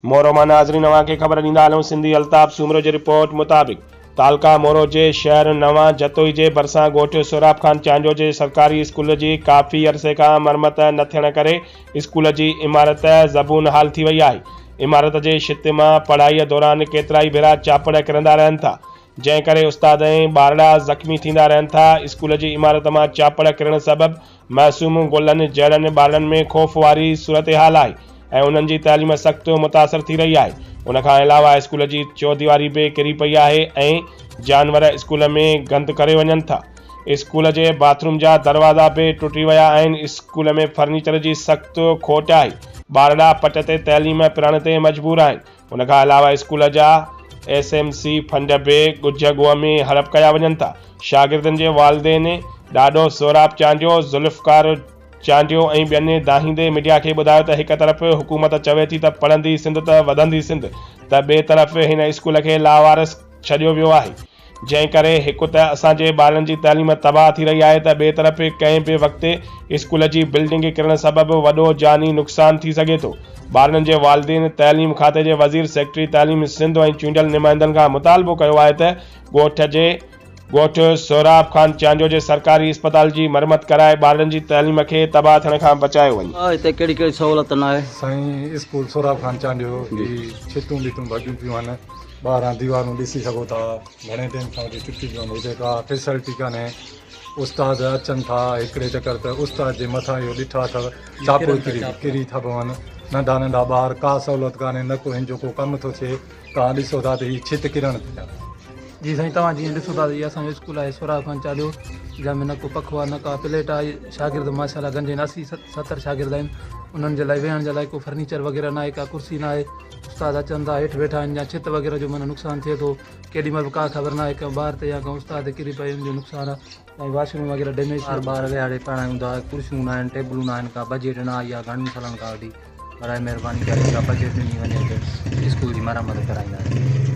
मोरो मां नाज़रीन नवां खे ख़बर ॾींदा हलूं। सिंधी अल्ताफ़ सूमरो जी रिपोर्ट मुताबिक़ तालका मोरो जे शहर नवां जतोई जे भरिसां ॻोठु सोराब ख़ान चांजो जे सरकारी स्कूल जी काफ़ी अरसे खां मरमत न थियण करे स्कूल जी इमारत ज़बून हाल थी वई आहे। इमारत जे छित मां पढ़ाईअ दौरान केतिरा ई भेरा चापड़ किरंदा रहनि था, जंहिं करे उस्ताद ऐं ॿारड़ा ज़ख़्मी थींदा रहनि था। स्कूल जी इमारत मां चापड़ किरण सबबि मासूम ॻोल्हनि जहिड़नि ॿारनि में ख़ौफ़ वारी सूरत हाल आहे ऐं उन्हनि जी तइलीम सख़्तु मुतासिर थी रही आहे। उन खां अलावा स्कूल जी चौदीवारी बि किरी पई आहे ऐं जानवर स्कूल में गंद करे वञनि था। स्कूल जे बाथरूम जा दरवाज़ा बि टुटी विया आहिनि। स्कूल में फर्नीचर जी सख़्तु खोट आहे। ॿारड़ा पट ते तइलीम पिरण ते मजबूर आहिनि। उन खां अलावा स्कूल जा SMC फंड बि ॻुझ ॻोह में हड़प कया वञनि था। शागिर्दनि जे वालिदेन ॾाढो सोराब चांजो, ज़ुल्फ़कार चांडियो ऐं ॿियनि दाहींदे मीडिया खे ॿुधायो त हिक तरफ़ हुकूमत चवे थी त पढ़ंदी सिंध त वधंदी सिंध, त ॿिए तरफ़ हिन स्कूल खे लावारस छॾियो वियो आहे, जंहिं करे हिकु त असांजे ॿारनि जी तइलीम तबाह थी रही आहे, त ॿिए तरफ़ कंहिं बि वक़्तु स्कूल जी बिल्डिंग किरण सबबि वॾो जानी नुक़सान थी सघे थो। ॿारनि जे वालिदेन तइलीम खाते जे वज़ीर सेक्रेटरी तइलीम सिंध ऐं चूंडियल नुमाइंदनि खां मुतालबो कयो आहे त ॻोठु सोराब ख़ान चांजो जे सरकारी अस्पताल जी मरमत कराए ॿारनि जी तइलीम खे तबाह थियण खां बचायो वञे। हिते कहिड़ी कहिड़ी सहूलियत न आहे साईं। स्कूल सोराब ख़ान चांजो जी छितूं ॿितूं भॼियूं पियूं आहिनि, ॿाहिरां दीवारूं ॾिसी सघो था, घणे टाइम खां वठी टुटी पियूं आहिनि। हिते का फैसिलिटी कान्हे। उस्ताद अचनि था हिकिड़े चकर त उस्ताद जे मथां इहो ॾिठा अथव चापूं किरी था पवनि। नंढा नंढा ॿार, का सहूलियत कान्हे, न को हिन जो को कमु थो थिए। तव्हां ॾिसो था त हीअ छित किरण थी आहे। जी साईं, तव्हां जीअं ॾिसो था इहो असांजो स्कूल आहे सोराब ख़ान चांजो, जंहिंमें न को पखो आहे न का प्लेट आहे। शागिर्द माशाल्लाह गंज आहिनि, 80-70 शागिर्द आहिनि। उन्हनि जे लाइ वेहण जे लाइ को फर्नीचर वग़ैरह न आहे, का कुर्सी न आहे। उस्ताद अचनि था, हेठि वेठा आहिनि, या छित वग़ैरह जो माना नुक़सानु थिए थो केॾी महिल का ख़बर न आहे कि ॿार ते या का उस्ताद किरी पए हुनजो नुक़सानु आहे। ऐं वॉशरूम वग़ैरह डैमेज, ॿार विहारे पढ़ायूं था, कुर्सियूं न आहिनि, टेबलूं न आहिनि, का बजट न आहे या घणनि सालनि खां वठी। बराए महिरबानी करे का बजट ॾिनी वञे त स्कूल जी मरमत कराईंदा।